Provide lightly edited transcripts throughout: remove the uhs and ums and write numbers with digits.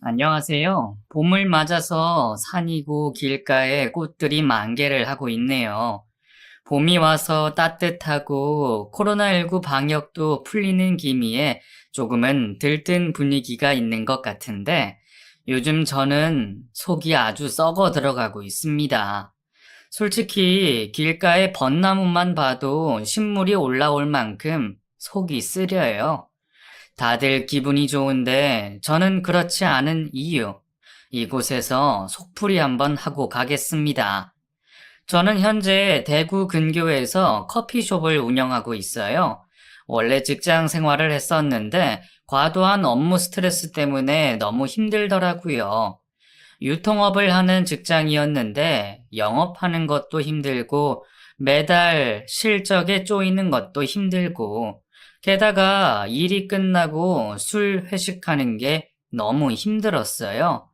안녕하세요. 봄을 맞아서 산이고 길가에 꽃들이 만개를 하고 있네요. 봄이 와서 따뜻하고 코로나19 방역도 풀리는 기미에 조금은 들뜬 분위기가 있는 것 같은데 요즘 저는 속이 아주 썩어 들어가고 있습니다. 솔직히 길가에 벚나무만 봐도 신물이 올라올 만큼 속이 쓰려요. 다들 기분이 좋은데 저는 그렇지 않은 이유. 이곳에서 속풀이 한번 하고 가겠습니다. 저는 현재 대구 근교에서 커피숍을 운영하고 있어요. 원래 직장 생활을 했었는데 과도한 업무 스트레스 때문에 너무 힘들더라고요. 유통업을 하는 직장이었는데 영업하는 것도 힘들고 매달 실적에 쪼이는 것도 힘들고 게다가 일이 끝나고 술 회식하는 게 너무 힘들었어요.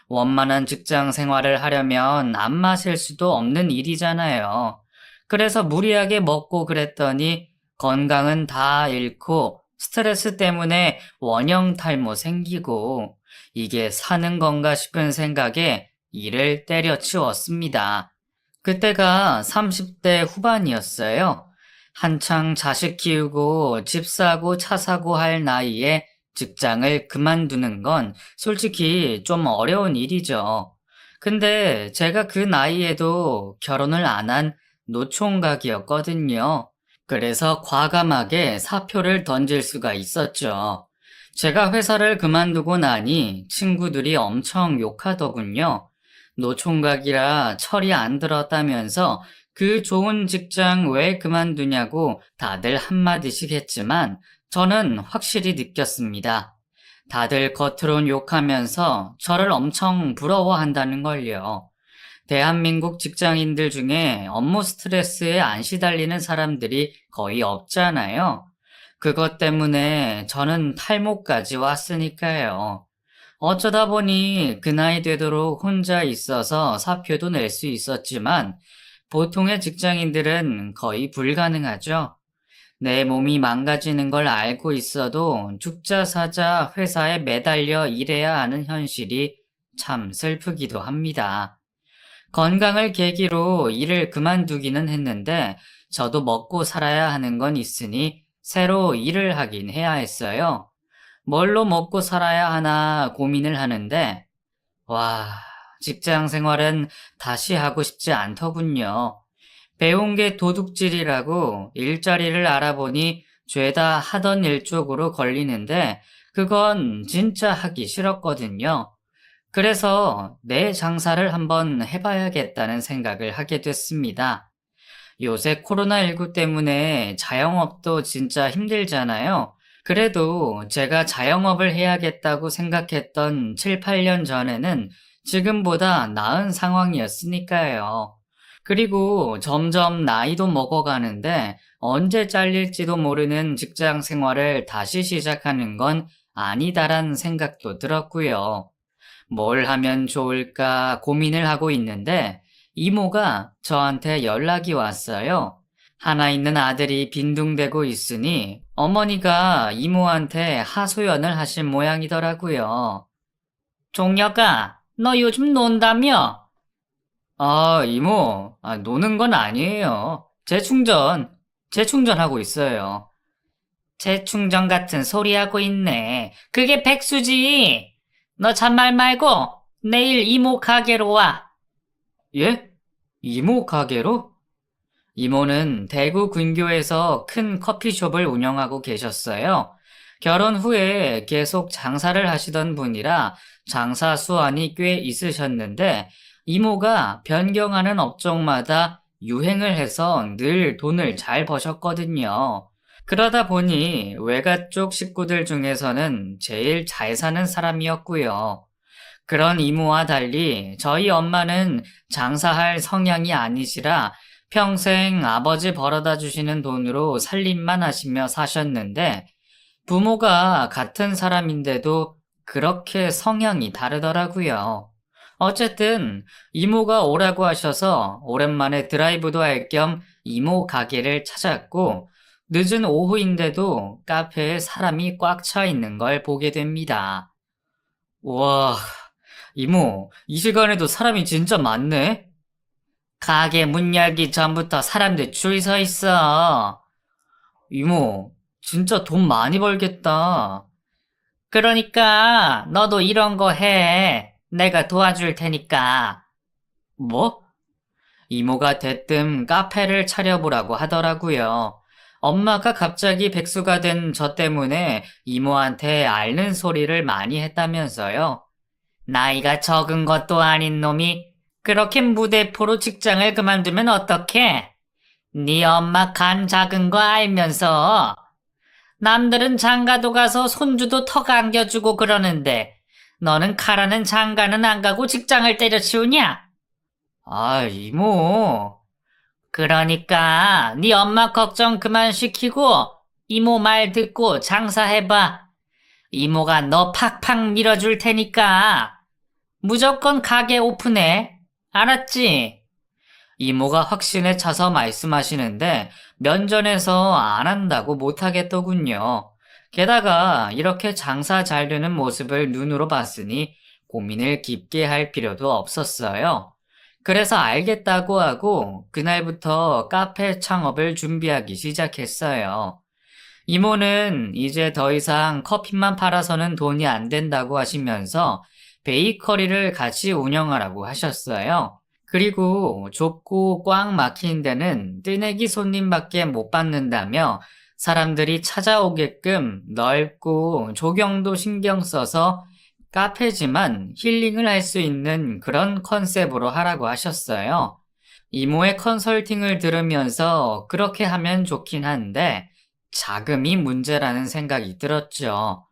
원만한 직장 생활을 하려면 안 마실 수도 없는 일이잖아요. 그래서 무리하게 먹고 그랬더니 건강은 다 잃고 스트레스 때문에 원형 탈모 생기고 이게 사는 건가 싶은 생각에 이를 때려치웠습니다. 그때가 30대 후반이었어요. 한창 자식 키우고 집 사고 차 사고 할 나이에 직장을 그만두는 건 솔직히 좀 어려운 일이죠. 근데 제가 그 나이에도 결혼을 안 한 노총각이었거든요. 그래서 과감하게 사표를 던질 수가 있었죠. 제가 회사를 그만두고 나니 친구들이 엄청 욕하더군요. 노총각이라 철이 안 들었다면서 그 좋은 직장 왜 그만두냐고 다들 한마디씩 했지만 저는 확실히 느꼈습니다. 다들 겉으론 욕하면서 저를 엄청 부러워한다는 걸요. 대한민국 직장인들 중에 업무 스트레스에 안 시달리는 사람들이 거의 없잖아요. 그것 때문에 저는 탈모까지 왔으니까요. 어쩌다 보니 그 나이 되도록 혼자 있어서 사표도 낼 수 있었지만 보통의 직장인들은 거의 불가능하죠. 내 몸이 망가지는 걸 알고 있어도 죽자 사자 회사에 매달려 일해야 하는 현실이 참 슬프기도 합니다. 건강을 계기로 일을 그만두기는 했는데 저도 먹고 살아야 하는 건 있으니 새로 일을 하긴 해야 했어요. 뭘로 먹고 살아야 하나 고민을 하는데 와, 직장 생활은 다시 하고 싶지 않더군요. 배운 게 도둑질이라고 일자리를 알아보니 죄다 하던 일 쪽으로 걸리는데 그건 진짜 하기 싫었거든요. 그래서 내 장사를 한번 해봐야겠다는 생각을 하게 됐습니다. 요새 코로나19 때문에 자영업도 진짜 힘들잖아요. 그래도 제가 자영업을 해야겠다고 생각했던 7, 8년 전에는 지금보다 나은 상황이었으니까요. 그리고 점점 나이도 먹어가는데 언제 잘릴지도 모르는 직장 생활을 다시 시작하는 건 아니다란 생각도 들었고요. 뭘 하면 좋을까 고민을 하고 있는데 이모가 저한테 연락이 왔어요. 하나 있는 아들이 빈둥대고 있으니 어머니가 이모한테 하소연을 하신 모양이더라고요. 종혁아, 너 요즘 논다며? 아, 이모, 노는 건 아니에요. 재충전하고 있어요. 재충전 같은 소리 하고 있네. 그게 백수지. 너 잔말 말고 내일 이모 가게로 와. 예? 이모 가게로? 이모는 대구 근교에서 큰 커피숍을 운영하고 계셨어요. 결혼 후에 계속 장사를 하시던 분이라 장사 수완이 꽤 있으셨는데 이모가 변경하는 업종마다 유행을 해서 늘 돈을 잘 버셨거든요. 그러다 보니 외가 쪽 식구들 중에서는 제일 잘 사는 사람이었고요. 그런 이모와 달리 저희 엄마는 장사할 성향이 아니시라 평생 아버지 벌어다 주시는 돈으로 살림만 하시며 사셨는데 부모가 같은 사람인데도 그렇게 성향이 다르더라고요. 어쨌든 이모가 오라고 하셔서 오랜만에 드라이브도 할 겸 이모 가게를 찾았고 늦은 오후인데도 카페에 사람이 꽉 차 있는 걸 보게 됩니다. 와, 이모, 이 시간에도 사람이 진짜 많네? 가게 문 열기 전부터 사람들 줄 서 있어. 이모, 진짜 돈 많이 벌겠다. 그러니까 너도 이런 거 해. 내가 도와줄 테니까. 뭐? 이모가 대뜸 카페를 차려보라고 하더라고요. 엄마가 갑자기 백수가 된 저 때문에 이모한테 앓는 소리를 많이 했다면서요. 나이가 적은 것도 아닌 놈이 그렇게 무대포로 직장을 그만두면 어떡해? 네 엄마 간 작은 거 알면서 남들은 장가도 가서 손주도 턱 안겨주고 그러는데 너는 가라는 장가는 안 가고 직장을 때려치우냐? 아, 이모. 그러니까 네 엄마 걱정 그만 시키고 이모 말 듣고 장사해봐. 이모가 너 팍팍 밀어줄 테니까 무조건 가게 오픈해. 알았지? 이모가 확신에 차서 말씀하시는데 면전에서 안 한다고 못하겠더군요. 게다가 이렇게 장사 잘 되는 모습을 눈으로 봤으니 고민을 깊게 할 필요도 없었어요. 그래서 알겠다고 하고 그날부터 카페 창업을 준비하기 시작했어요. 이모는 이제 더 이상 커피만 팔아서는 돈이 안 된다고 하시면서 베이커리를 같이 운영하라고 하셨어요. 그리고 좁고 꽉 막힌 데는 뜨내기 손님밖에 못 받는다며 사람들이 찾아오게끔 넓고 조경도 신경 써서 카페지만 힐링을 할 수 있는 그런 컨셉으로 하라고 하셨어요. 이모의 컨설팅을 들으면서 그렇게 하면 좋긴 한데 자금이 문제라는 생각이 들었죠.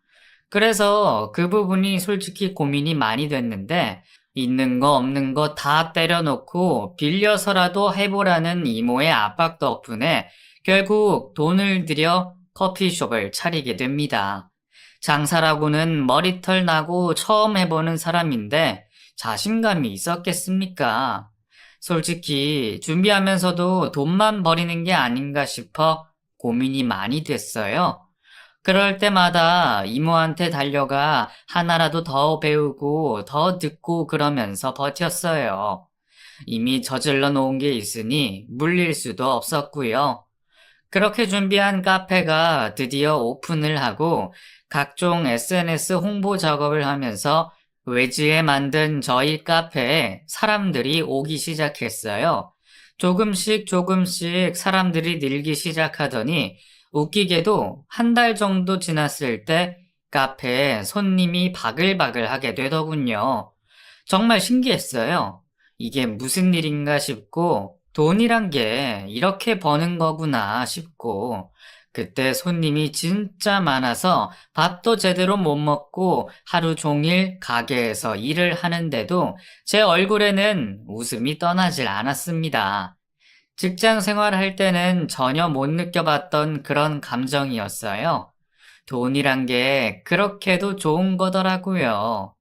그래서 그 부분이 솔직히 고민이 많이 됐는데 있는 거 없는 거 다 때려놓고 빌려서라도 해보라는 이모의 압박 덕분에 결국 돈을 들여 커피숍을 차리게 됩니다. 장사라고는 머리털 나고 처음 해보는 사람인데 자신감이 있었겠습니까? 솔직히 준비하면서도 돈만 버리는 게 아닌가 싶어 고민이 많이 됐어요. 그럴 때마다 이모한테 달려가 하나라도 더 배우고 더 듣고 그러면서 버텼어요. 이미 저질러 놓은 게 있으니 물릴 수도 없었고요. 그렇게 준비한 카페가 드디어 오픈을 하고 각종 SNS 홍보 작업을 하면서 외지에 만든 저희 카페에 사람들이 오기 시작했어요. 조금씩 조금씩 사람들이 늘기 시작하더니 웃기게도 한 달 정도 지났을 때 카페에 손님이 바글바글 하게 되더군요. 정말 신기했어요. 이게 무슨 일인가 싶고 돈이란 게 이렇게 버는 거구나 싶고 그때 손님이 진짜 많아서 밥도 제대로 못 먹고 하루 종일 가게에서 일을 하는데도 제 얼굴에는 웃음이 떠나질 않았습니다. 직장 생활할 때는 전혀 못 느껴봤던 그런 감정이었어요. 돈이란 게 그렇게도 좋은 거더라고요.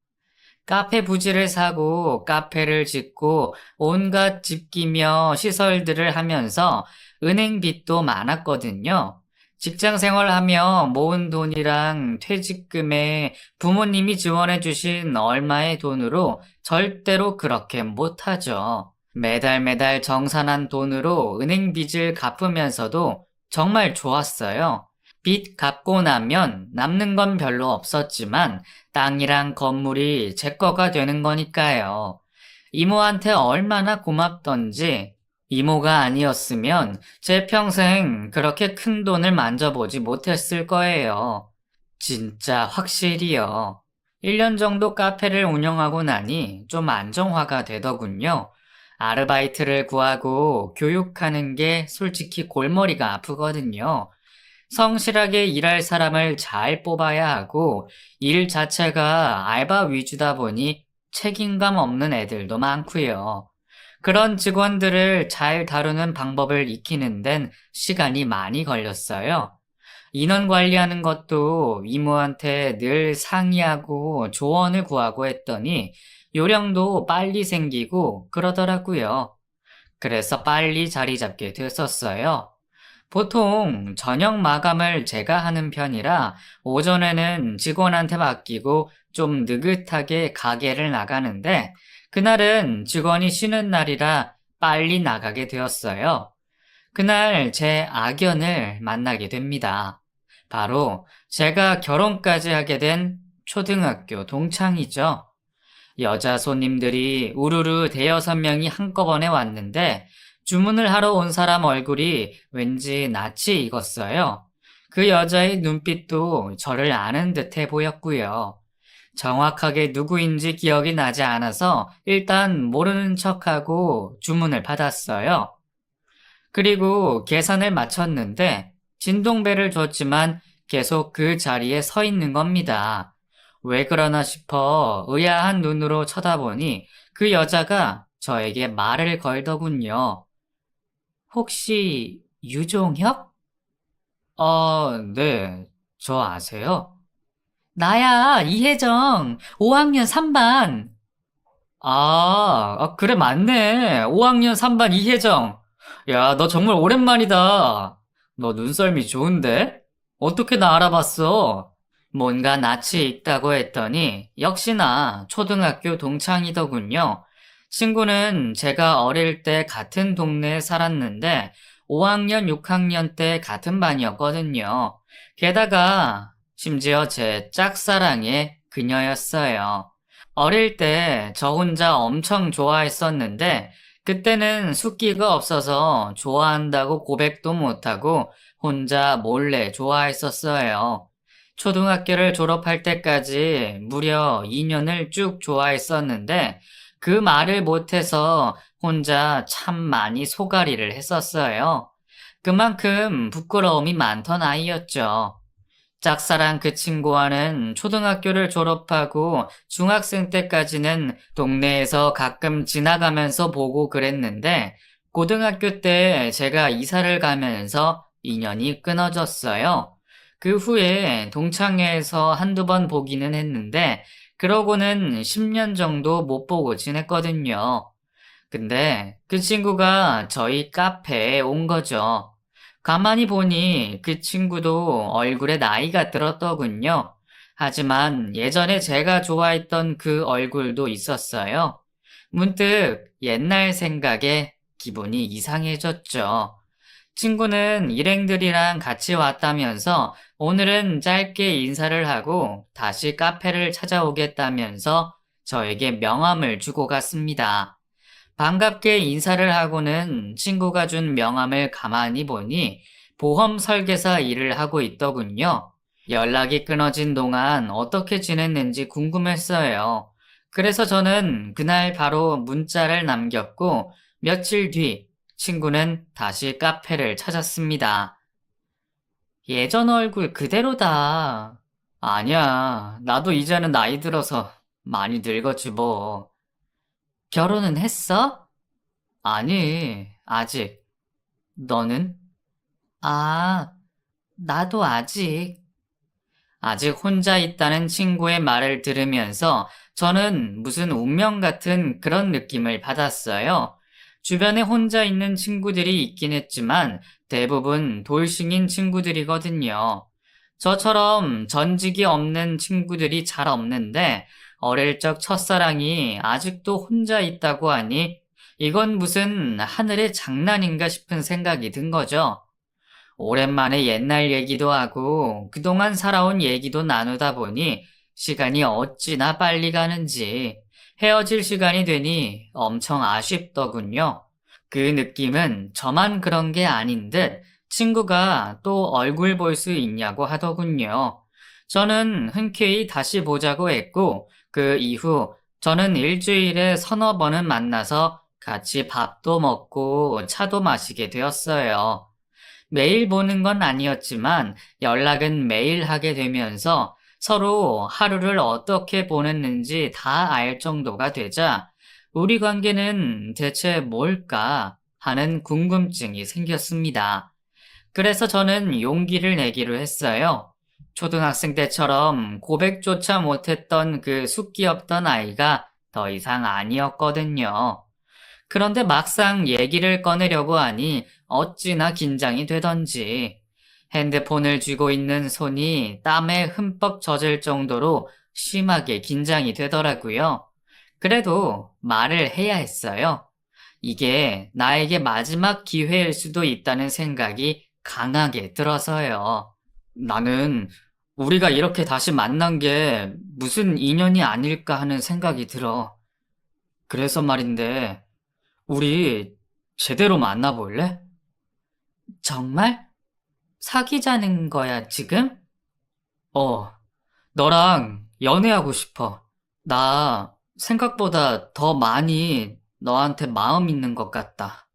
카페 부지를 사고 카페를 짓고 온갖 집기며 시설들을 하면서 은행 빚도 많았거든요. 직장 생활하며 모은 돈이랑 퇴직금에 부모님이 지원해 주신 얼마의 돈으로 절대로 그렇게 못하죠. 매달 매달 정산한 돈으로 은행 빚을 갚으면서도 정말 좋았어요. 빚 갚고 나면 남는 건 별로 없었지만 땅이랑 건물이 제 거가 되는 거니까요. 이모한테 얼마나 고맙던지 이모가 아니었으면 제 평생 그렇게 큰 돈을 만져보지 못했을 거예요. 진짜 확실히요. 1년 정도 카페를 운영하고 나니 좀 안정화가 되더군요. 아르바이트를 구하고 교육하는 게 솔직히 골머리가 아프거든요. 성실하게 일할 사람을 잘 뽑아야 하고 일 자체가 알바 위주다 보니 책임감 없는 애들도 많고요. 그런 직원들을 잘 다루는 방법을 익히는 데는 시간이 많이 걸렸어요. 인원 관리하는 것도 이모한테 늘 상의하고 조언을 구하고 했더니 요령도 빨리 생기고 그러더라고요. 그래서 빨리 자리 잡게 됐었어요. 보통 저녁 마감을 제가 하는 편이라 오전에는 직원한테 맡기고 좀 느긋하게 가게를 나가는데 그날은 직원이 쉬는 날이라 빨리 나가게 되었어요. 그날 제 악연을 만나게 됩니다. 바로 제가 결혼까지 하게 된 초등학교 동창이죠. 여자 손님들이 우르르 대여섯 명이 한꺼번에 왔는데 주문을 하러 온 사람 얼굴이 왠지 낯이 익었어요. 그 여자의 눈빛도 저를 아는 듯해 보였고요. 정확하게 누구인지 기억이 나지 않아서 일단 모르는 척하고 주문을 받았어요. 그리고 계산을 마쳤는데 진동배를 줬지만 계속 그 자리에 서 있는 겁니다. 왜 그러나 싶어 의아한 눈으로 쳐다보니 그 여자가 저에게 말을 걸더군요. 혹시 유종혁? 네. 저 아세요? 나야, 이혜정. 5학년 3반. 그래, 맞네. 5학년 3반 이혜정. 야, 너 정말 오랜만이다. 너 눈썰미 좋은데? 어떻게 나 알아봤어? 뭔가 낯이 익다고 했더니 역시나 초등학교 동창이더군요. 친구는 제가 어릴 때 같은 동네에 살았는데 5학년, 6학년 때 같은 반이었거든요. 게다가 심지어 제 짝사랑의 그녀였어요. 어릴 때 저 혼자 엄청 좋아했었는데 그때는 숫기가 없어서 좋아한다고 고백도 못하고 혼자 몰래 좋아했었어요. 초등학교를 졸업할 때까지 무려 2년을 쭉 좋아했었는데 그 말을 못해서 혼자 참 많이 소가리를 했었어요. 그만큼 부끄러움이 많던 아이였죠. 짝사랑 그 친구와는 초등학교를 졸업하고 중학생 때까지는 동네에서 가끔 지나가면서 보고 그랬는데 고등학교 때 제가 이사를 가면서 인연이 끊어졌어요. 그 후에 동창회에서 한두 번 보기는 했는데 그러고는 10년 정도 못 보고 지냈거든요. 근데 그 친구가 저희 카페에 온 거죠. 가만히 보니 그 친구도 얼굴에 나이가 들었더군요. 하지만 예전에 제가 좋아했던 그 얼굴도 있었어요. 문득 옛날 생각에 기분이 이상해졌죠. 친구는 일행들이랑 같이 왔다면서 오늘은 짧게 인사를 하고 다시 카페를 찾아오겠다면서 저에게 명함을 주고 갔습니다. 반갑게 인사를 하고는 친구가 준 명함을 가만히 보니 보험 설계사 일을 하고 있더군요. 연락이 끊어진 동안 어떻게 지냈는지 궁금했어요. 그래서 저는 그날 바로 문자를 남겼고 며칠 뒤 친구는 다시 카페를 찾았습니다. 예전 얼굴 그대로다. 아니야, 나도 이제는 나이 들어서 많이 늙었지 뭐. 결혼은 했어? 아니, 아직. 너는? 아, 나도 아직. 아직 혼자 있다는 친구의 말을 들으면서 저는 무슨 운명 같은 그런 느낌을 받았어요. 주변에 혼자 있는 친구들이 있긴 했지만 대부분 돌싱인 친구들이거든요. 저처럼 전직이 없는 친구들이 잘 없는데 어릴 적 첫사랑이 아직도 혼자 있다고 하니 이건 무슨 하늘의 장난인가 싶은 생각이 든 거죠. 오랜만에 옛날 얘기도 하고 그동안 살아온 얘기도 나누다 보니 시간이 어찌나 빨리 가는지 헤어질 시간이 되니 엄청 아쉽더군요. 그 느낌은 저만 그런 게 아닌 듯 친구가 또 얼굴 볼 수 있냐고 하더군요. 저는 흔쾌히 다시 보자고 했고 그 이후 저는 일주일에 서너 번은 만나서 같이 밥도 먹고 차도 마시게 되었어요. 매일 보는 건 아니었지만 연락은 매일 하게 되면서 서로 하루를 어떻게 보냈는지 다 알 정도가 되자 우리 관계는 대체 뭘까 하는 궁금증이 생겼습니다. 그래서 저는 용기를 내기로 했어요. 초등학생 때처럼 고백조차 못했던 그 숫기 없던 아이가 더 이상 아니었거든요. 그런데 막상 얘기를 꺼내려고 하니 어찌나 긴장이 되던지 핸드폰을 쥐고 있는 손이 땀에 흠뻑 젖을 정도로 심하게 긴장이 되더라고요. 그래도 말을 해야 했어요. 이게 나에게 마지막 기회일 수도 있다는 생각이 강하게 들어서요. 나는 우리가 이렇게 다시 만난 게 무슨 인연이 아닐까 하는 생각이 들어. 그래서 말인데, 우리 제대로 만나볼래? 정말? 사귀자는 거야, 지금? 어, 너랑 연애하고 싶어. 나 생각보다 더 많이 너한테 마음 있는 것 같다.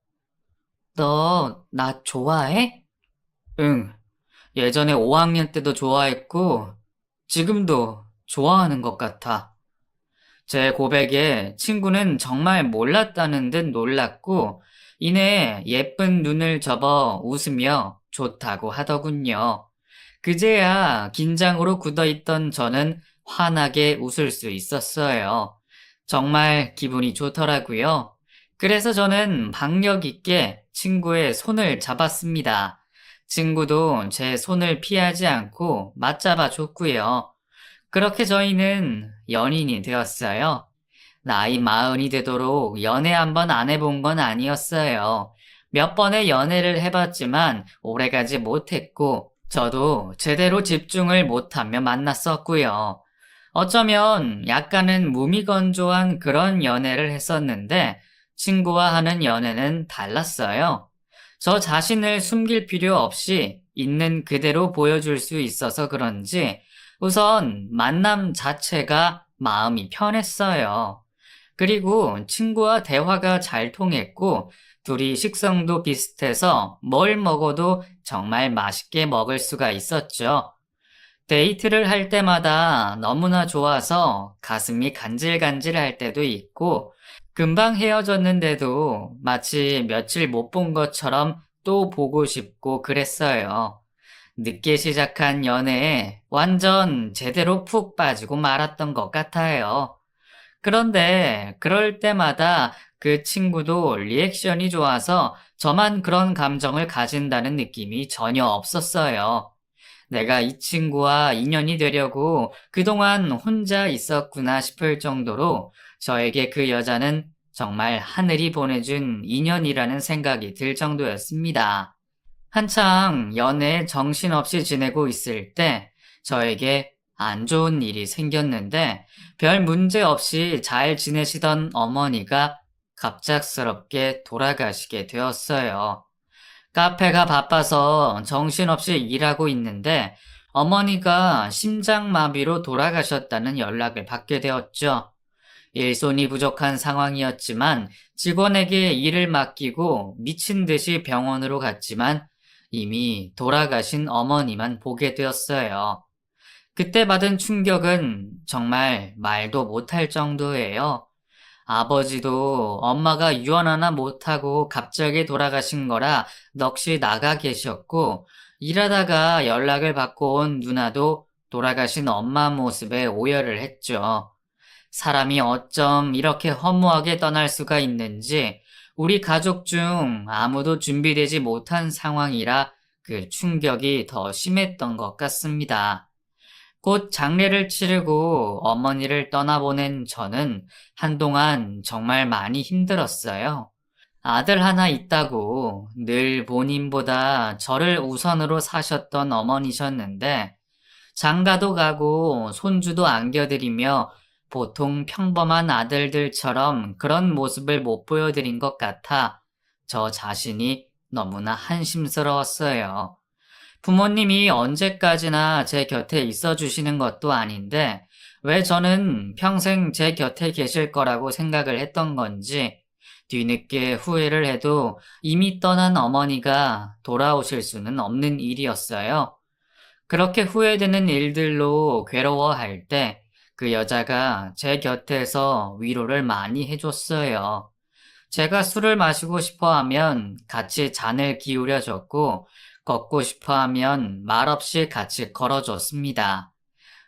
너 나 좋아해? 응. 예전에 5학년 때도 좋아했고, 지금도 좋아하는 것 같아. 제 고백에 친구는 정말 몰랐다는 듯 놀랐고, 이내 예쁜 눈을 접어 웃으며 좋다고 하더군요. 그제야 긴장으로 굳어있던 저는 환하게 웃을 수 있었어요. 정말 기분이 좋더라고요. 그래서 저는 박력 있게 친구의 손을 잡았습니다. 친구도 제 손을 피하지 않고 맞잡아 줬고요. 그렇게 저희는 연인이 되었어요. 나이 40이 되도록 연애 한 번 안 해본 건 아니었어요. 몇 번의 연애를 해봤지만 오래가지 못했고, 저도 제대로 집중을 못하며 만났었고요. 어쩌면 약간은 무미건조한 그런 연애를 했었는데, 친구와 하는 연애는 달랐어요. 저 자신을 숨길 필요 없이 있는 그대로 보여줄 수 있어서 그런지, 우선 만남 자체가 마음이 편했어요. 그리고 친구와 대화가 잘 통했고, 둘이 식성도 비슷해서 뭘 먹어도 정말 맛있게 먹을 수가 있었죠. 데이트를 할 때마다 너무나 좋아서 가슴이 간질간질할 때도 있고, 금방 헤어졌는데도 마치 며칠 못 본 것처럼 또 보고 싶고 그랬어요. 늦게 시작한 연애에 완전 제대로 푹 빠지고 말았던 것 같아요. 그런데 그럴 때마다 그 친구도 리액션이 좋아서 저만 그런 감정을 가진다는 느낌이 전혀 없었어요. 내가 이 친구와 인연이 되려고 그동안 혼자 있었구나 싶을 정도로 저에게 그 여자는 정말 하늘이 보내준 인연이라는 생각이 들 정도였습니다. 한창 연애에 정신없이 지내고 있을 때 저에게 안 좋은 일이 생겼는데 별 문제 없이 잘 지내시던 어머니가 갑작스럽게 돌아가시게 되었어요. 카페가 바빠서 정신없이 일하고 있는데 어머니가 심장마비로 돌아가셨다는 연락을 받게 되었죠. 일손이 부족한 상황이었지만 직원에게 일을 맡기고 미친 듯이 병원으로 갔지만 이미 돌아가신 어머니만 보게 되었어요. 그때 받은 충격은 정말 말도 못할 정도예요. 아버지도 엄마가 유언 하나 못하고 갑자기 돌아가신 거라 넋이 나가 계셨고, 일하다가 연락을 받고 온 누나도 돌아가신 엄마 모습에 오열을 했죠. 사람이 어쩜 이렇게 허무하게 떠날 수가 있는지 우리 가족 중 아무도 준비되지 못한 상황이라 그 충격이 더 심했던 것 같습니다. 곧 장례를 치르고 어머니를 떠나보낸 저는 한동안 정말 많이 힘들었어요. 아들 하나 있다고 늘 본인보다 저를 우선으로 사셨던 어머니셨는데 장가도 가고 손주도 안겨드리며 보통 평범한 아들들처럼 그런 모습을 못 보여드린 것 같아 저 자신이 너무나 한심스러웠어요. 부모님이 언제까지나 제 곁에 있어 주시는 것도 아닌데 왜 저는 평생 제 곁에 계실 거라고 생각을 했던 건지 뒤늦게 후회를 해도 이미 떠난 어머니가 돌아오실 수는 없는 일이었어요. 그렇게 후회되는 일들로 괴로워할 때 그 여자가 제 곁에서 위로를 많이 해줬어요. 제가 술을 마시고 싶어 하면 같이 잔을 기울여 줬고, 걷고 싶어 하면 말없이 같이 걸어줬습니다.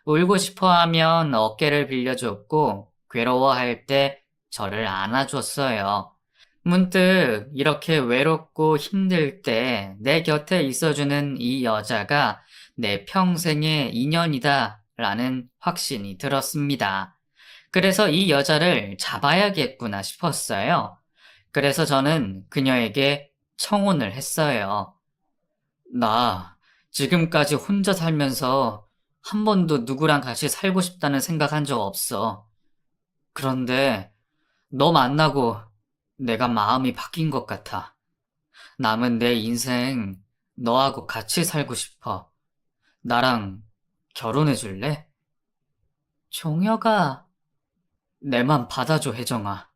울고 싶어 하면 어깨를 빌려줬고, 괴로워할 때 저를 안아줬어요. 문득 이렇게 외롭고 힘들 때 내 곁에 있어주는 이 여자가 내 평생의 인연이다 라는 확신이 들었습니다. 그래서 이 여자를 잡아야겠구나 싶었어요. 그래서 저는 그녀에게 청혼을 했어요. 나 지금까지 혼자 살면서 한 번도 누구랑 같이 살고 싶다는 생각한 적 없어. 그런데 너 만나고 내가 마음이 바뀐 것 같아. 남은 내 인생 너하고 같이 살고 싶어. 나랑 결혼해 줄래? 종혁아, 내 맘 받아줘, 혜정아.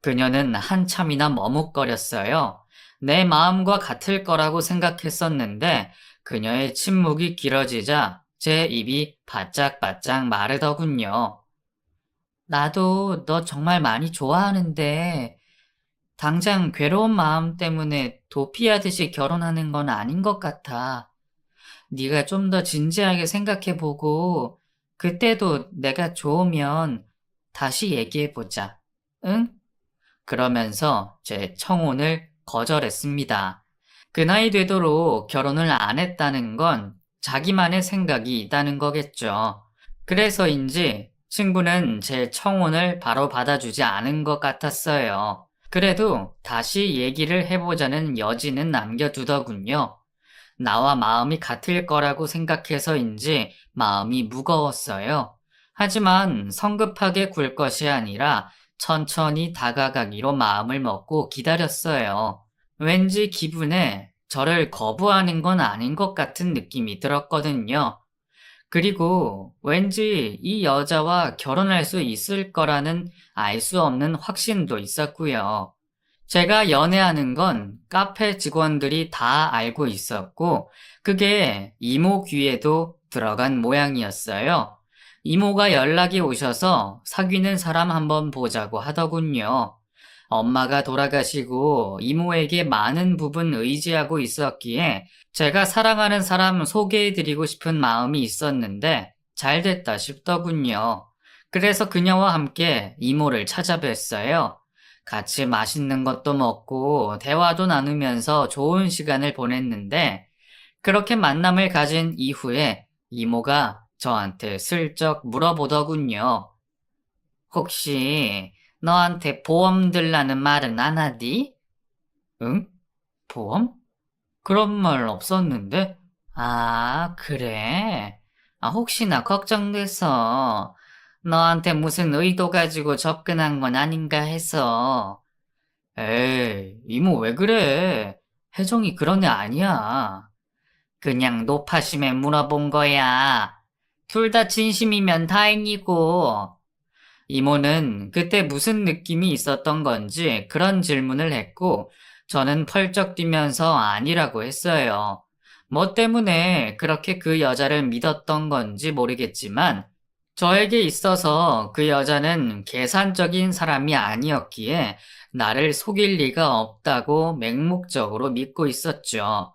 그녀는 한참이나 머뭇거렸어요. 내 마음과 같을 거라고 생각했었는데 그녀의 침묵이 길어지자 제 입이 바짝바짝 마르더군요. 나도 너 정말 많이 좋아하는데 당장 괴로운 마음 때문에 도피하듯이 결혼하는 건 아닌 것 같아. 네가 좀 더 진지하게 생각해보고 그때도 내가 좋으면 다시 얘기해보자. 응? 그러면서 제 청혼을 거절했습니다. 그 나이 되도록 결혼을 안 했다는 건 자기만의 생각이 있다는 거겠죠. 그래서인지 친구는 제 청혼을 바로 받아주지 않은 것 같았어요. 그래도 다시 얘기를 해보자는 여지는 남겨두더군요. 나와 마음이 같을 거라고 생각해서인지 마음이 무거웠어요. 하지만 성급하게 굴 것이 아니라 천천히 다가가기로 마음을 먹고 기다렸어요. 왠지 기분에 저를 거부하는 건 아닌 것 같은 느낌이 들었거든요. 그리고 왠지 이 여자와 결혼할 수 있을 거라는 알 수 없는 확신도 있었고요. 제가 연애하는 건 카페 직원들이 다 알고 있었고, 그게 이모 귀에도 들어간 모양이었어요. 이모가 연락이 오셔서 사귀는 사람 한번 보자고 하더군요. 엄마가 돌아가시고 이모에게 많은 부분 의지하고 있었기에 제가 사랑하는 사람 소개해드리고 싶은 마음이 있었는데 잘 됐다 싶더군요. 그래서 그녀와 함께 이모를 찾아뵀어요. 같이 맛있는 것도 먹고 대화도 나누면서 좋은 시간을 보냈는데 그렇게 만남을 가진 이후에 이모가 저한테 슬쩍 물어보더군요. 혹시 너한테 보험 들라는 말은 안 하디? 응? 보험? 그런 말 없었는데? 아, 그래? 혹시나 걱정돼서 너한테 무슨 의도 가지고 접근한 건 아닌가 해서. 에이, 이모 왜 그래? 혜정이 그런 애 아니야. 그냥 노파심에 물어본 거야. 둘 다 진심이면 다행이고. 이모는 그때 무슨 느낌이 있었던 건지 그런 질문을 했고, 저는 펄쩍 뛰면서 아니라고 했어요. 뭐 때문에 그렇게 그 여자를 믿었던 건지 모르겠지만, 저에게 있어서 그 여자는 계산적인 사람이 아니었기에 나를 속일 리가 없다고 맹목적으로 믿고 있었죠.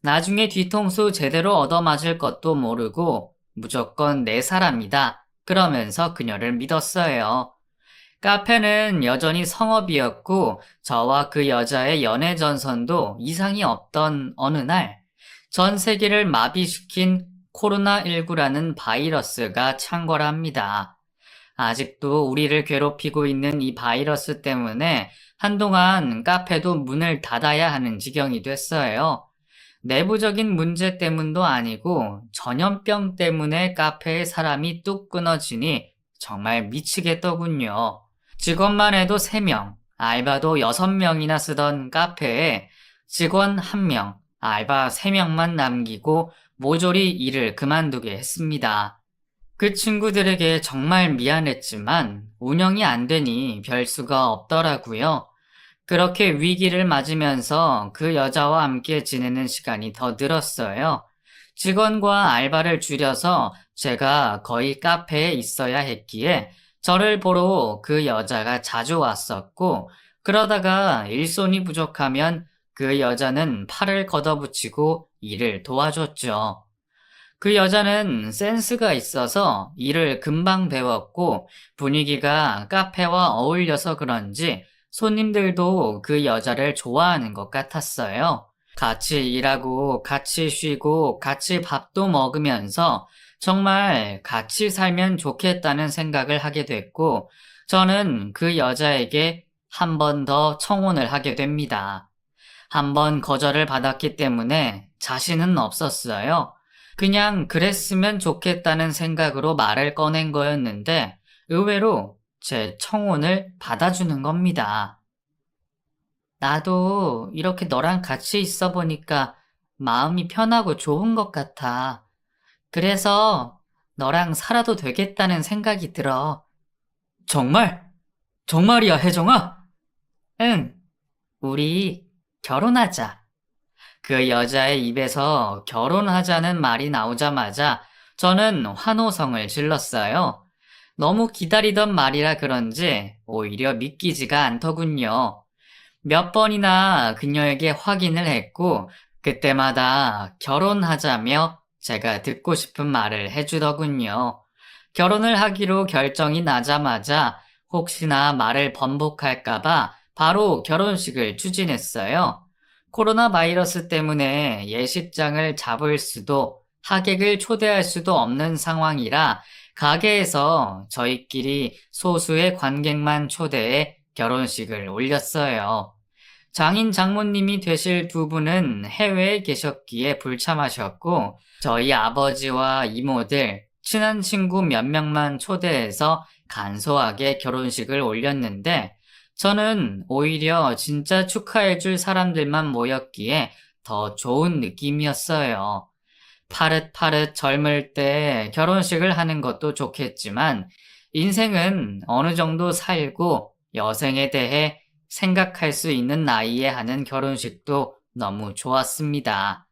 나중에 뒤통수 제대로 얻어맞을 것도 모르고 무조건 내 사람이다. 그러면서 그녀를 믿었어요. 카페는 여전히 성업이었고 저와 그 여자의 연애 전선도 이상이 없던 어느 날 전 세계를 마비시킨 코로나19라는 바이러스가 창궐합니다. 아직도 우리를 괴롭히고 있는 이 바이러스 때문에 한동안 카페도 문을 닫아야 하는 지경이 됐어요. 내부적인 문제 때문도 아니고 전염병 때문에 카페에 사람이 뚝 끊어지니 정말 미치겠더군요. 직원만 해도 3명, 알바도 6명이나 쓰던 카페에 직원 1명, 알바 3명만 남기고 모조리 일을 그만두게 했습니다. 그 친구들에게 정말 미안했지만 운영이 안 되니 별 수가 없더라고요. 그렇게 위기를 맞으면서 그 여자와 함께 지내는 시간이 더 늘었어요. 직원과 알바를 줄여서 제가 거의 카페에 있어야 했기에 저를 보러 그 여자가 자주 왔었고, 그러다가 일손이 부족하면 그 여자는 팔을 걷어붙이고 일을 도와줬죠. 그 여자는 센스가 있어서 일을 금방 배웠고 분위기가 카페와 어울려서 그런지 손님들도 그 여자를 좋아하는 것 같았어요. 같이 일하고, 같이 쉬고, 같이 밥도 먹으면서 정말 같이 살면 좋겠다는 생각을 하게 됐고, 저는 그 여자에게 한 번 더 청혼을 하게 됩니다. 한 번 거절을 받았기 때문에 자신은 없었어요. 그냥 그랬으면 좋겠다는 생각으로 말을 꺼낸 거였는데 의외로 제 청혼을 받아주는 겁니다. 나도 이렇게 너랑 같이 있어 보니까 마음이 편하고 좋은 것 같아. 그래서 너랑 살아도 되겠다는 생각이 들어. 정말? 정말이야, 혜정아? 응, 우리 결혼하자. 그 여자의 입에서 결혼하자는 말이 나오자마자 저는 환호성을 질렀어요. 너무 기다리던 말이라 그런지 오히려 믿기지가 않더군요. 몇 번이나 그녀에게 확인을 했고 그때마다 결혼하자며 제가 듣고 싶은 말을 해주더군요. 결혼을 하기로 결정이 나자마자 혹시나 말을 번복할까봐 바로 결혼식을 추진했어요. 코로나 바이러스 때문에 예식장을 잡을 수도 하객을 초대할 수도 없는 상황이라 가게에서 저희끼리 소수의 관객만 초대해 결혼식을 올렸어요. 장인 장모님이 되실 두 분은 해외에 계셨기에 불참하셨고, 저희 아버지와 이모들, 친한 친구 몇 명만 초대해서 간소하게 결혼식을 올렸는데, 저는 오히려 진짜 축하해줄 사람들만 모였기에 더 좋은 느낌이었어요. 파릇파릇 젊을 때 결혼식을 하는 것도 좋겠지만, 인생은 어느 정도 살고 여생에 대해 생각할 수 있는 나이에 하는 결혼식도 너무 좋았습니다.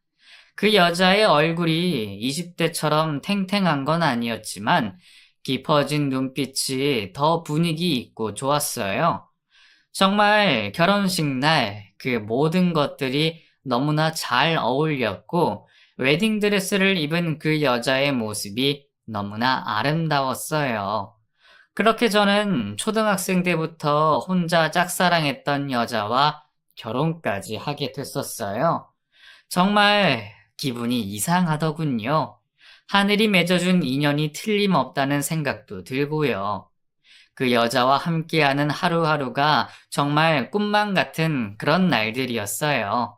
그 여자의 얼굴이 20대처럼 탱탱한 건 아니었지만 깊어진 눈빛이 더 분위기 있고 좋았어요. 정말 결혼식 날 그 모든 것들이 너무나 잘 어울렸고 웨딩드레스를 입은 그 여자의 모습이 너무나 아름다웠어요. 그렇게 저는 초등학생 때부터 혼자 짝사랑했던 여자와 결혼까지 하게 됐었어요. 정말 기분이 이상하더군요. 하늘이 맺어준 인연이 틀림없다는 생각도 들고요. 그 여자와 함께하는 하루하루가 정말 꿈만 같은 그런 날들이었어요.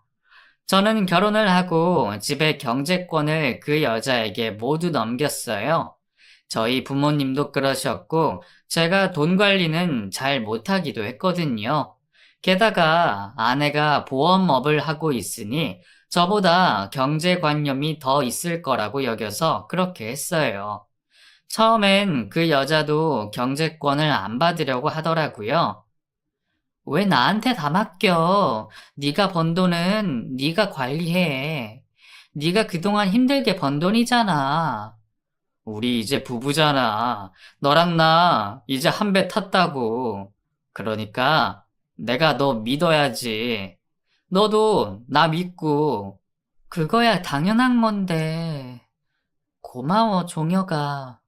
저는 결혼을 하고 집의 경제권을 그 여자에게 모두 넘겼어요. 저희 부모님도 그러셨고, 제가 돈 관리는 잘 못하기도 했거든요. 게다가 아내가 보험업을 하고 있으니 저보다 경제관념이 더 있을 거라고 여겨서 그렇게 했어요. 처음엔 그 여자도 경제권을 안 받으려고 하더라고요. 왜 나한테 다 맡겨? 네가 번 돈은 네가 관리해. 네가 그동안 힘들게 번 돈이잖아. 우리 이제 부부잖아. 너랑 나 이제 한 배 탔다고. 그러니까 내가 너 믿어야지. 너도 나 믿고. 그거야 당연한 건데. 고마워, 종혁아.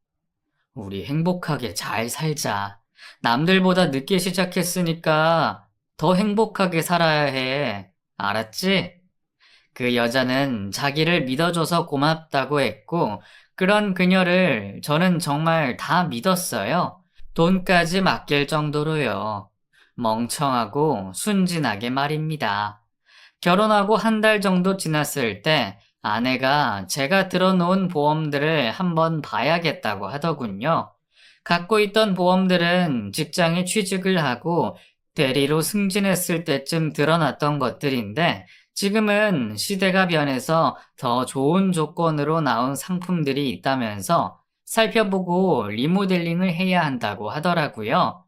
우리 행복하게 잘 살자. 남들보다 늦게 시작했으니까 더 행복하게 살아야 해. 알았지? 그 여자는 자기를 믿어줘서 고맙다고 했고, 그런 그녀를 저는 정말 다 믿었어요. 돈까지 맡길 정도로요. 멍청하고 순진하게 말입니다. 결혼하고 한 달 정도 지났을 때 아내가 제가 들어놓은 보험들을 한번 봐야겠다고 하더군요. 갖고 있던 보험들은 직장에 취직을 하고 대리로 승진했을 때쯤 드러났던 것들인데 지금은 시대가 변해서 더 좋은 조건으로 나온 상품들이 있다면서 살펴보고 리모델링을 해야 한다고 하더라고요.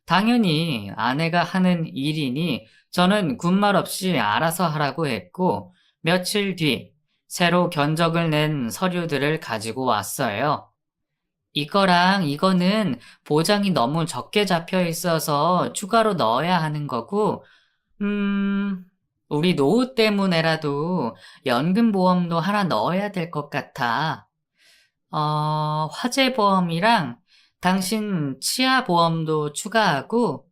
당연히 아내가 하는 일이니 저는 군말 없이 알아서 하라고 했고 며칠 뒤 새로 견적을 낸 서류들을 가지고 왔어요. 이거랑 이거는 보장이 너무 적게 잡혀 있어서 추가로 넣어야 하는 거고, 우리 노후 때문에라도 연금보험도 하나 넣어야 될 것 같아. 화재보험이랑 당신 치아보험도 추가하고,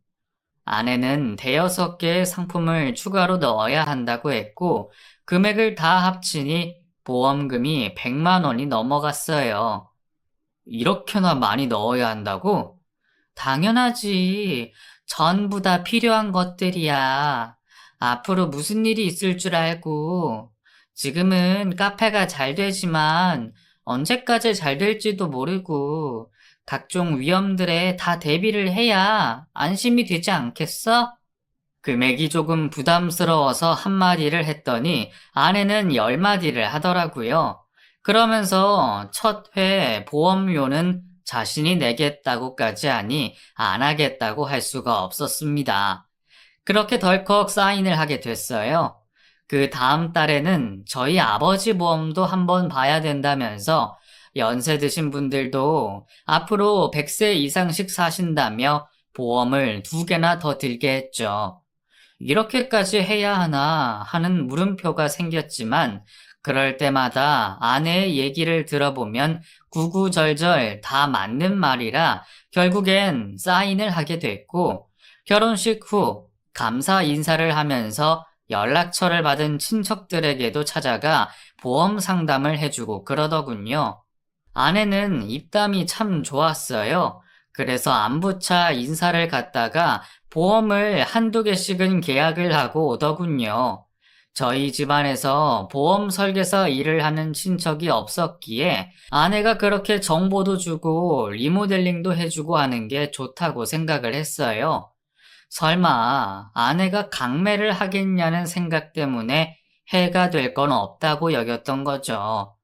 아내는 대여섯 개의 상품을 추가로 넣어야 한다고 했고, 금액을 다 합치니 보험금이 100만 원이 넘어갔어요. 이렇게나 많이 넣어야 한다고? 당연하지. 전부 다 필요한 것들이야. 앞으로 무슨 일이 있을 줄 알고. 지금은 카페가 잘 되지만 언제까지 잘 될지도 모르고 각종 위험들에 다 대비를 해야 안심이 되지 않겠어? 금액이 조금 부담스러워서 한마디를 했더니 아내는 10마디를 하더라고요. 그러면서 첫 회 보험료는 자신이 내겠다고까지 하니 안 하겠다고 할 수가 없었습니다. 그렇게 덜컥 사인을 하게 됐어요. 그 다음 달에는 저희 아버지 보험도 한번 봐야 된다면서 연세 드신 분들도 앞으로 100세 이상씩 사신다며 보험을 2개나 더 들게 했죠. 이렇게까지 해야 하나 하는 물음표가 생겼지만 그럴 때마다 아내의 얘기를 들어보면 구구절절 다 맞는 말이라 결국엔 사인을 하게 됐고 결혼식 후 감사 인사를 하면서 연락처를 받은 친척들에게도 찾아가 보험 상담을 해주고 그러더군요. 아내는 입담이 참 좋았어요. 그래서 안부차 인사를 갔다가 보험을 한두 개씩은 계약을 하고 오더군요. 저희 집안에서 보험 설계사 일을 하는 친척이 없었기에 아내가 그렇게 정보도 주고 리모델링도 해주고 하는 게 좋다고 생각을 했어요. 설마 아내가 강매를 하겠냐는 생각 때문에 해가 될 건 없다고 여겼던 거죠.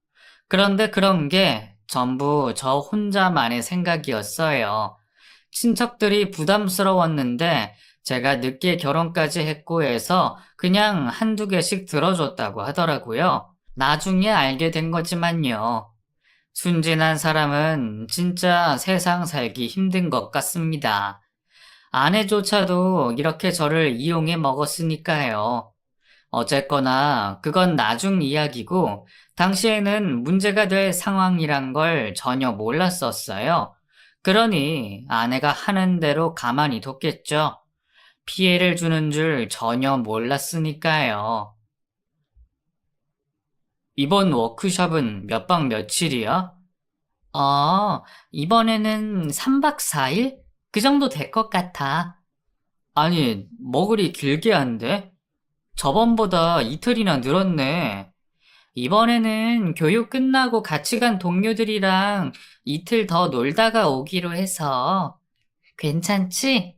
그런데 그런 게 전부 저 혼자만의 생각이었어요. 친척들이 부담스러웠는데 제가 늦게 결혼까지 했고 해서 그냥 한두 개씩 들어줬다고 하더라고요. 나중에 알게 된 거지만요. 순진한 사람은 진짜 세상 살기 힘든 것 같습니다. 아내조차도 이렇게 저를 이용해 먹었으니까요. 어쨌거나 그건 나중 이야기고 당시에는 문제가 될 상황이란 걸 전혀 몰랐었어요. 그러니 아내가 하는 대로 가만히 뒀겠죠. 피해를 주는 줄 전혀 몰랐으니까요. 이번 워크숍은 몇 박 며칠이야? 이번에는 3박 4일? 그 정도 될 것 같아. 아니, 뭐 그리 길게 한대? 저번보다 이틀이나 늘었네. 이번에는 교육 끝나고 같이 간 동료들이랑 이틀 더 놀다가 오기로 해서. 괜찮지?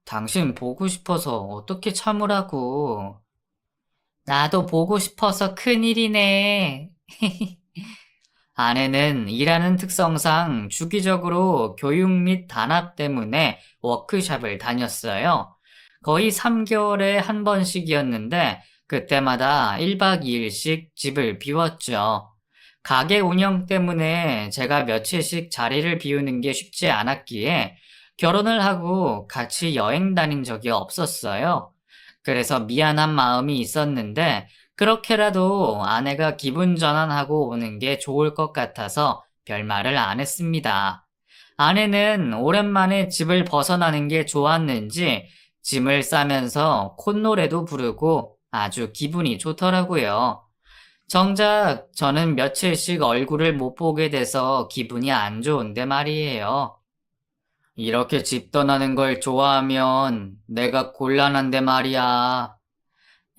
당신 보고 싶어서 어떻게 참으라고. 나도 보고 싶어서 큰일이네. 아내는 일하는 특성상 주기적으로 교육 및 단합 때문에 워크숍을 다녔어요. 거의 3개월에 한 번씩이었는데 그때마다 1박 2일씩 집을 비웠죠. 가게 운영 때문에 제가 며칠씩 자리를 비우는 게 쉽지 않았기에 결혼을 하고 같이 여행 다닌 적이 없었어요. 그래서 미안한 마음이 있었는데 그렇게라도 아내가 기분 전환하고 오는 게 좋을 것 같아서 별말을 안 했습니다. 아내는 오랜만에 집을 벗어나는 게 좋았는지 짐을 싸면서 콧노래도 부르고 아주 기분이 좋더라고요. 정작 저는 며칠씩 얼굴을 못 보게 돼서 기분이 안 좋은데 말이에요. 이렇게 집 떠나는 걸 좋아하면 내가 곤란한데 말이야.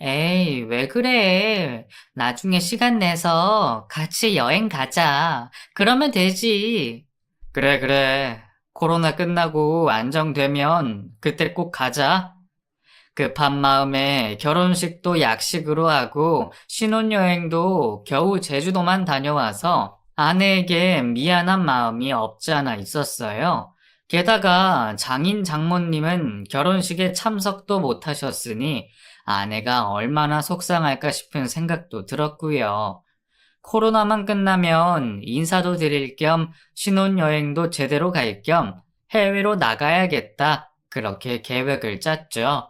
에이, 왜 그래? 나중에 시간 내서 같이 여행 가자. 그러면 되지. 그래, 그래. 코로나 끝나고 안정되면 그때 꼭 가자. 급한 마음에 결혼식도 약식으로 하고 신혼여행도 겨우 제주도만 다녀와서 아내에게 미안한 마음이 없지 않아 있었어요. 게다가 장인 장모님은 결혼식에 참석도 못 하셨으니 아내가 얼마나 속상할까 싶은 생각도 들었고요. 코로나만 끝나면 인사도 드릴 겸 신혼여행도 제대로 갈 겸 해외로 나가야겠다. 그렇게 계획을 짰죠.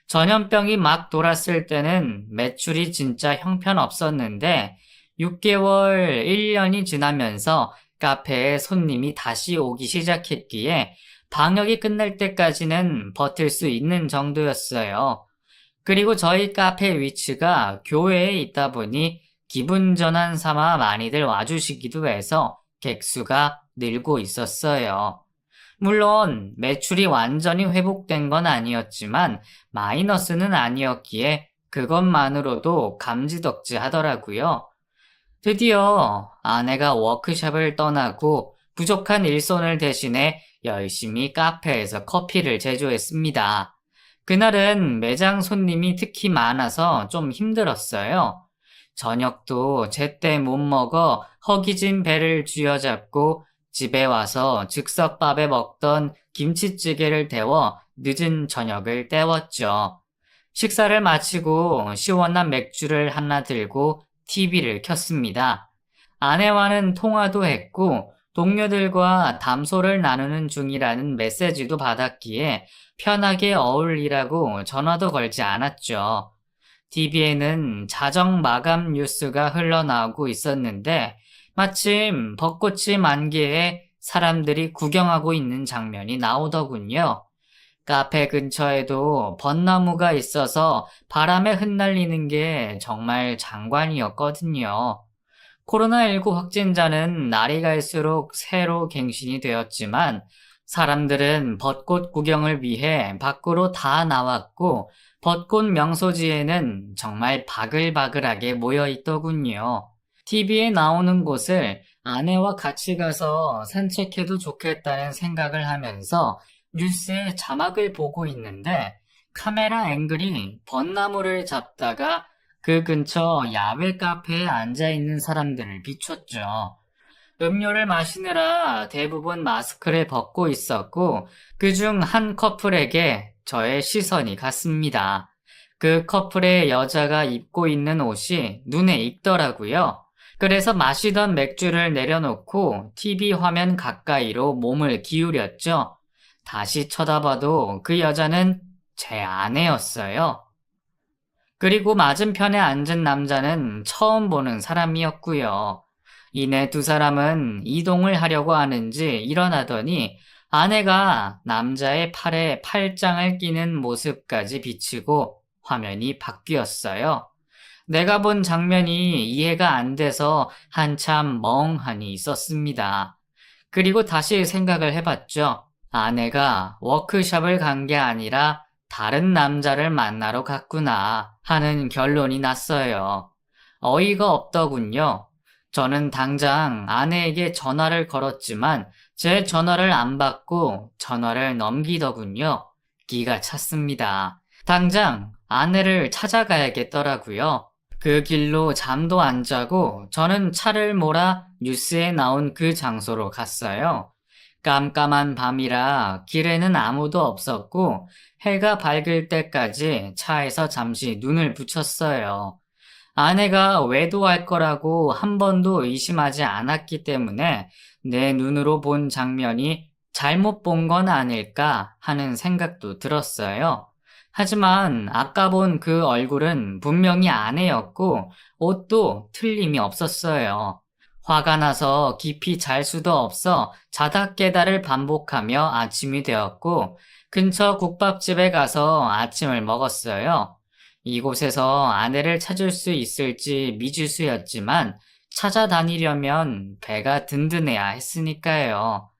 전염병이 막 돌았을 때는 매출이 진짜 형편없었는데 6개월, 1년이 지나면서 카페에 손님이 다시 오기 시작했기에 방역이 끝날 때까지는 버틸 수 있는 정도였어요. 그리고 저희 카페 위치가 교외에 있다 보니 기분 전환 삼아 많이들 와주시기도 해서 객수가 늘고 있었어요. 물론 매출이 완전히 회복된 건 아니었지만 마이너스는 아니었기에 그것만으로도 감지덕지 하더라고요. 드디어 아내가 워크숍을 떠나고 부족한 일손을 대신해 열심히 카페에서 커피를 제조했습니다. 그날은 매장 손님이 특히 많아서 좀 힘들었어요. 저녁도 제때 못 먹어 허기진 배를 쥐어잡고 집에 와서 즉석밥에 먹던 김치찌개를 데워 늦은 저녁을 때웠죠. 식사를 마치고 시원한 맥주를 하나 들고 TV를 켰습니다. 아내와는 통화도 했고 동료들과 담소를 나누는 중이라는 메시지도 받았기에 편하게 어울리라고 전화도 걸지 않았죠. TV에는 자정 마감 뉴스가 흘러나오고 있었는데 마침 벚꽃이 만개해 사람들이 구경하고 있는 장면이 나오더군요. 카페 근처에도 벚나무가 있어서 바람에 흩날리는 게 정말 장관이었거든요. 코로나19 확진자는 날이 갈수록 새로 갱신이 되었지만 사람들은 벚꽃 구경을 위해 밖으로 다 나왔고 벚꽃 명소지에는 정말 바글바글하게 모여 있더군요. TV에 나오는 곳을 아내와 같이 가서 산책해도 좋겠다는 생각을 하면서 뉴스의 자막을 보고 있는데 카메라 앵글이 벚나무를 잡다가 그 근처 야외 카페에 앉아 있는 사람들을 비췄죠. 음료를 마시느라 대부분 마스크를 벗고 있었고 그중 한 커플에게 저의 시선이 갔습니다. 그 커플의 여자가 입고 있는 옷이 눈에 익더라고요. 그래서 마시던 맥주를 내려놓고 TV 화면 가까이로 몸을 기울였죠. 다시 쳐다봐도 그 여자는 제 아내였어요. 그리고 맞은편에 앉은 남자는 처음 보는 사람이었고요. 이내 두 사람은 이동을 하려고 하는지 일어나더니 아내가 남자의 팔에 팔짱을 끼는 모습까지 비치고 화면이 바뀌었어요. 내가 본 장면이 이해가 안 돼서 한참 멍하니 있었습니다. 그리고 다시 생각을 해봤죠. 아내가 워크숍을 간 게 아니라 다른 남자를 만나러 갔구나 하는 결론이 났어요. 어이가 없더군요. 저는 당장 아내에게 전화를 걸었지만 제 전화를 안 받고 전화를 넘기더군요. 기가 찼습니다. 당장 아내를 찾아가야겠더라고요. 그 길로 잠도 안 자고 저는 차를 몰아 뉴스에 나온 그 장소로 갔어요. 깜깜한 밤이라 길에는 아무도 없었고 해가 밝을 때까지 차에서 잠시 눈을 붙였어요. 아내가 외도할 거라고 한 번도 의심하지 않았기 때문에 내 눈으로 본 장면이 잘못 본 건 아닐까 하는 생각도 들었어요. 하지만 아까 본 그 얼굴은 분명히 아내였고 옷도 틀림이 없었어요. 화가 나서 깊이 잘 수도 없어 자다 깨다를 반복하며 아침이 되었고 근처 국밥집에 가서 아침을 먹었어요. 이곳에서 아내를 찾을 수 있을지 미지수였지만 찾아다니려면 배가 든든해야 했으니까요.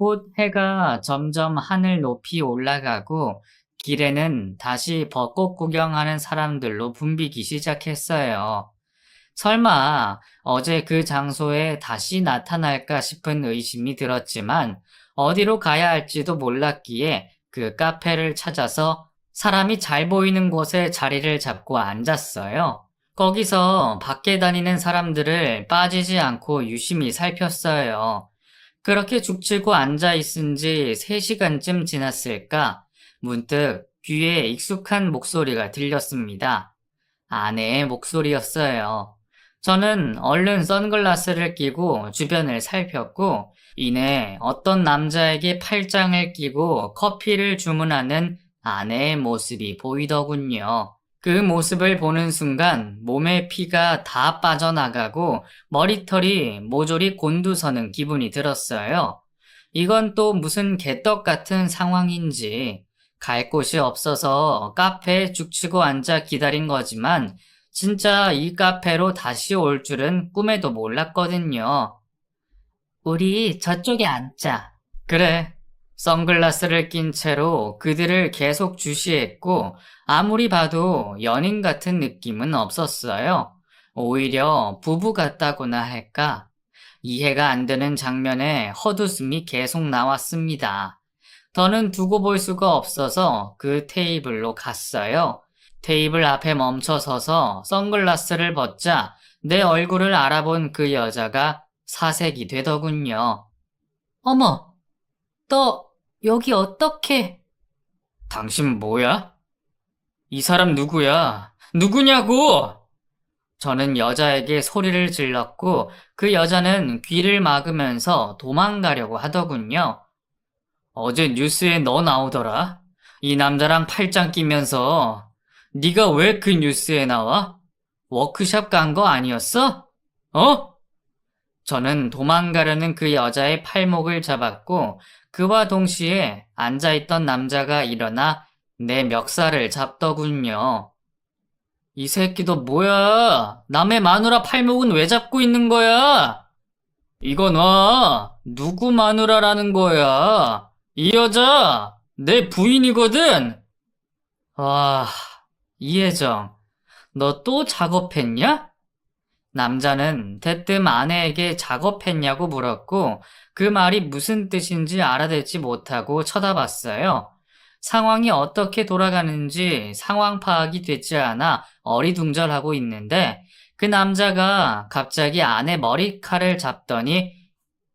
곧 해가 점점 하늘 높이 올라가고 길에는 다시 벚꽃 구경하는 사람들로 붐비기 시작했어요. 설마 어제 그 장소에 다시 나타날까 싶은 의심이 들었지만 어디로 가야 할지도 몰랐기에 그 카페를 찾아서 사람이 잘 보이는 곳에 자리를 잡고 앉았어요. 거기서 밖에 다니는 사람들을 빠지지 않고 유심히 살폈어요. 그렇게 죽치고 앉아 있은 지 3시간쯤 지났을까 문득 귀에 익숙한 목소리가 들렸습니다. 아내의 목소리였어요. 저는 얼른 선글라스를 끼고 주변을 살폈고 이내 어떤 남자에게 팔짱을 끼고 커피를 주문하는 아내의 모습이 보이더군요. 그 모습을 보는 순간 몸에 피가 다 빠져나가고 머리털이 모조리 곤두서는 기분이 들었어요. 이건 또 무슨 개떡 같은 상황인지 갈 곳이 없어서 카페에 죽치고 앉아 기다린 거지만 진짜 이 카페로 다시 올 줄은 꿈에도 몰랐거든요. 우리 저쪽에 앉자. 그래. 선글라스를 낀 채로 그들을 계속 주시했고 아무리 봐도 연인 같은 느낌은 없었어요. 오히려 부부 같다고나 할까? 이해가 안 되는 장면에 헛웃음이 계속 나왔습니다. 더는 두고 볼 수가 없어서 그 테이블로 갔어요. 테이블 앞에 멈춰서서 선글라스를 벗자 내 얼굴을 알아본 그 여자가 사색이 되더군요. 어머, 너 여기 어떻게? 당신 뭐야? 이 사람 누구야? 누구냐고! 저는 여자에게 소리를 질렀고 그 여자는 귀를 막으면서 도망가려고 하더군요. 어제 뉴스에 너 나오더라. 이 남자랑 팔짱 끼면서 네가 왜 그 뉴스에 나와? 워크숍 간 거 아니었어? 어? 저는 도망가려는 그 여자의 팔목을 잡았고 그와 동시에 앉아있던 남자가 일어나 내 멱살을 잡더군요. 이 새끼도 뭐야? 남의 마누라 팔목은 왜 잡고 있는 거야? 이거 놔. 누구 마누라라는 거야? 이 여자 내 부인이거든. 와, 이혜정, 너 또 작업했냐? 남자는 대뜸 아내에게 작업했냐고 물었고 그 말이 무슨 뜻인지 알아듣지 못하고 쳐다봤어요. 상황이 어떻게 돌아가는지 상황 파악이 되지 않아 어리둥절하고 있는데 그 남자가 갑자기 아내 머리칼을 잡더니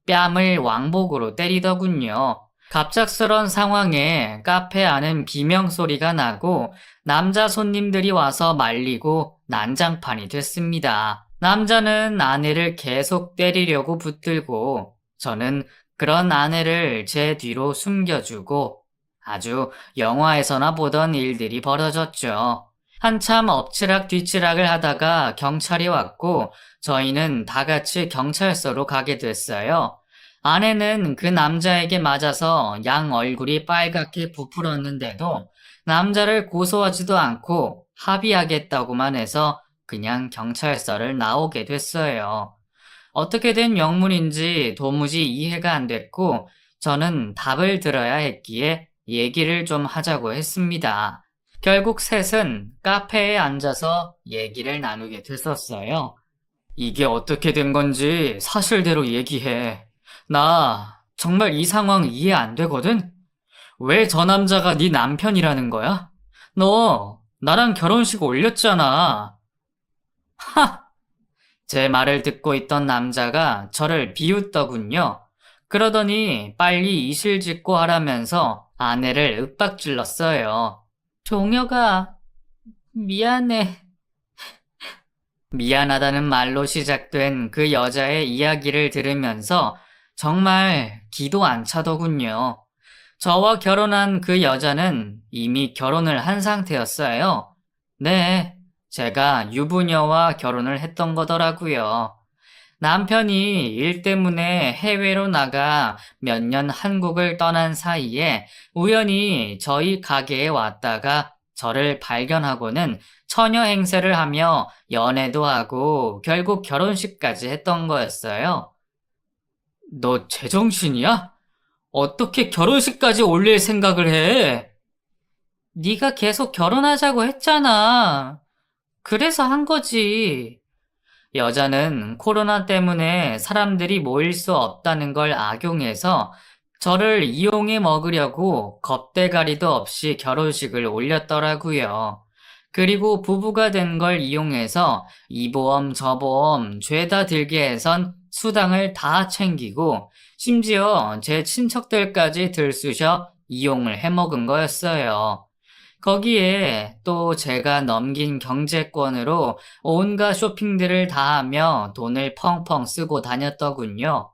뺨을 왕복으로 때리더군요. 갑작스런 상황에 카페 안은 비명소리가 나고 남자 손님들이 와서 말리고 난장판이 됐습니다. 남자는 아내를 계속 때리려고 붙들고 저는 그런 아내를 제 뒤로 숨겨주고 아주 영화에서나 보던 일들이 벌어졌죠. 한참 엎치락 뒤치락을 하다가 경찰이 왔고 저희는 다 같이 경찰서로 가게 됐어요. 아내는 그 남자에게 맞아서 양 얼굴이 빨갛게 부풀었는데도 남자를 고소하지도 않고 합의하겠다고만 해서 그냥 경찰서를 나오게 됐어요. 어떻게 된 영문인지 도무지 이해가 안 됐고 저는 답을 들어야 했기에 얘기를 좀 하자고 했습니다. 결국 셋은 카페에 앉아서 얘기를 나누게 됐었어요. 이게 어떻게 된 건지 사실대로 얘기해. 나 정말 이 상황 이해 안 되거든? 왜 저 남자가 네 남편이라는 거야? 너 나랑 결혼식 올렸잖아. 하! 제 말을 듣고 있던 남자가 저를 비웃더군요. 그러더니 빨리 이실직고 하라면서 아내를 윽박질렀어요. 종혁아, 미안해. 미안하다는 말로 시작된 그 여자의 이야기를 들으면서 정말 기도 안 차더군요. 저와 결혼한 그 여자는 이미 결혼을 한 상태였어요. 네, 제가 유부녀와 결혼을 했던 거더라고요. 남편이 일 때문에 해외로 나가 몇 년 한국을 떠난 사이에 우연히 저희 가게에 왔다가 저를 발견하고는 처녀 행세를 하며 연애도 하고 결국 결혼식까지 했던 거였어요. 너 제정신이야? 어떻게 결혼식까지 올릴 생각을 해? 네가 계속 결혼하자고 했잖아. 그래서 한 거지. 여자는 코로나 때문에 사람들이 모일 수 없다는 걸 악용해서 저를 이용해 먹으려고 겁대가리도 없이 결혼식을 올렸더라고요. 그리고 부부가 된 걸 이용해서 이 보험 저 보험 죄다 들게 해선 수당을 다 챙기고 심지어 제 친척들까지 들쑤셔 이용을 해먹은 거였어요. 거기에 또 제가 넘긴 경제권으로 온갖 쇼핑들을 다 하며 돈을 펑펑 쓰고 다녔더군요.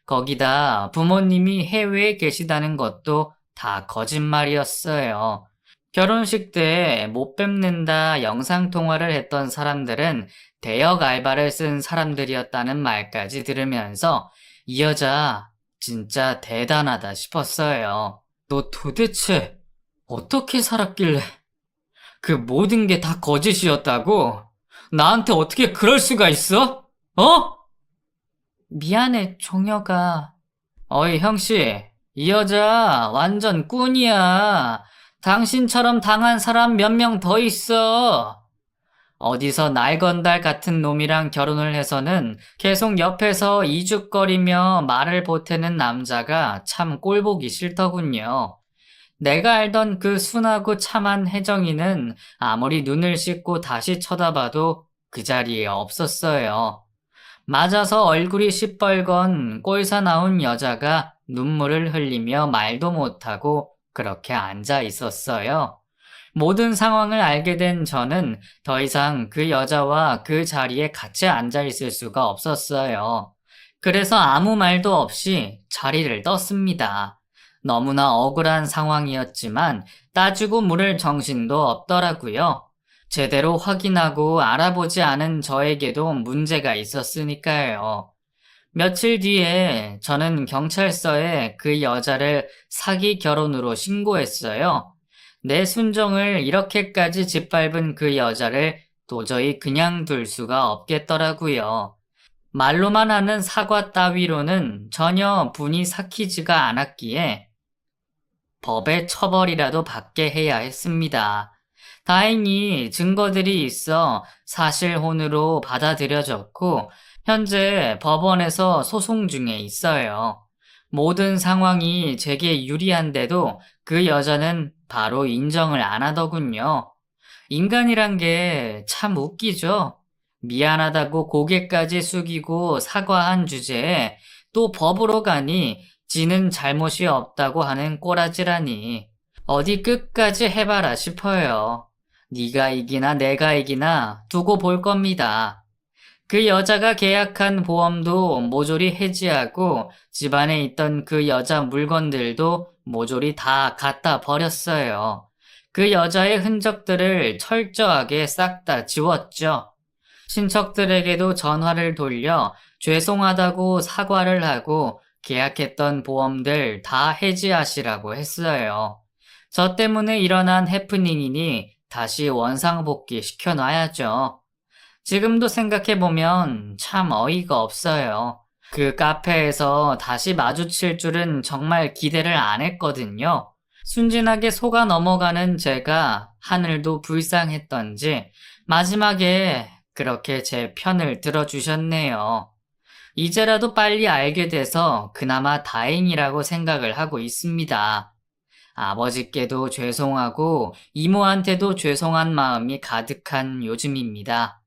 거기다 부모님이 해외에 계시다는 것도 다 거짓말이었어요. 결혼식 때 못 뵙는다 영상통화를 했던 사람들은 대역 알바를 쓴 사람들이었다는 말까지 들으면서 이 여자 진짜 대단하다 싶었어요. 너 도대체 어떻게 살았길래 그 모든 게 다 거짓이었다고? 나한테 어떻게 그럴 수가 있어? 어? 미안해, 종혁아. 어이, 형씨. 이 여자 완전 꾼이야. 당신처럼 당한 사람 몇 명 더 있어. 어디서 날건달 같은 놈이랑 결혼을 해서는 계속 옆에서 이죽거리며 말을 보태는 남자가 참 꼴보기 싫더군요. 내가 알던 그 순하고 참한 혜정이는 아무리 눈을 씻고 다시 쳐다봐도 그 자리에 없었어요. 맞아서 얼굴이 시뻘건 꼴사 나온 여자가 눈물을 흘리며 말도 못하고 그렇게 앉아 있었어요. 모든 상황을 알게 된 저는 더 이상 그 여자와 그 자리에 같이 앉아 있을 수가 없었어요. 그래서 아무 말도 없이 자리를 떴습니다. 너무나 억울한 상황이었지만 따지고 물을 정신도 없더라고요. 제대로 확인하고 알아보지 않은 저에게도 문제가 있었으니까요. 며칠 뒤에 저는 경찰서에 그 여자를 사기 결혼으로 신고했어요. 내 순정을 이렇게까지 짓밟은 그 여자를 도저히 그냥 둘 수가 없겠더라고요. 말로만 하는 사과 따위로는 전혀 분이 삭히지가 않았기에 법의 처벌이라도 받게 해야 했습니다. 다행히 증거들이 있어 사실혼으로 받아들여졌고 현재 법원에서 소송 중에 있어요. 모든 상황이 제게 유리한데도 그 여자는 바로 인정을 안 하더군요. 인간이란 게 참 웃기죠? 미안하다고 고개까지 숙이고 사과한 주제에 또 법으로 가니 지는 잘못이 없다고 하는 꼬라지라니. 어디 끝까지 해봐라 싶어요. 네가 이기나 내가 이기나 두고 볼 겁니다. 그 여자가 계약한 보험도 모조리 해지하고 집안에 있던 그 여자 물건들도 모조리 다 갖다 버렸어요. 그 여자의 흔적들을 철저하게 싹 다 지웠죠. 친척들에게도 전화를 돌려 죄송하다고 사과를 하고 계약했던 보험들 다 해지하시라고 했어요. 저 때문에 일어난 해프닝이니 다시 원상복귀 시켜놔야죠. 지금도 생각해보면 참 어이가 없어요. 그 카페에서 다시 마주칠 줄은 정말 기대를 안 했거든요. 순진하게 속아 넘어가는 제가 하늘도 불쌍했던지 마지막에 그렇게 제 편을 들어주셨네요. 이제라도 빨리 알게 돼서 그나마 다행이라고 생각을 하고 있습니다. 아버지께도 죄송하고 이모한테도 죄송한 마음이 가득한 요즘입니다.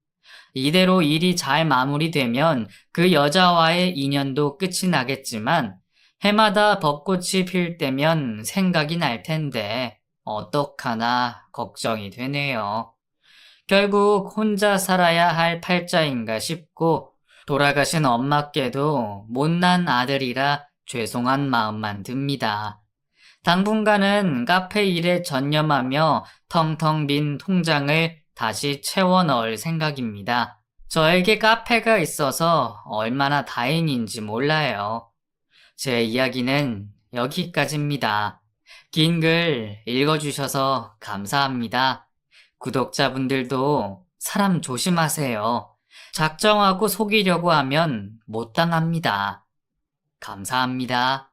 이대로 일이 잘 마무리되면 그 여자와의 인연도 끝이 나겠지만 해마다 벚꽃이 필 때면 생각이 날 텐데 어떡하나 걱정이 되네요. 결국 혼자 살아야 할 팔자인가 싶고 돌아가신 엄마께도 못난 아들이라 죄송한 마음만 듭니다. 당분간은 카페 일에 전념하며 텅텅 빈 통장을 다시 채워 넣을 생각입니다. 저에게 카페가 있어서 얼마나 다행인지 몰라요. 제 이야기는 여기까지입니다. 긴 글 읽어주셔서 감사합니다. 구독자분들도 사람 조심하세요. 작정하고 속이려고 하면 못 당합니다. 감사합니다.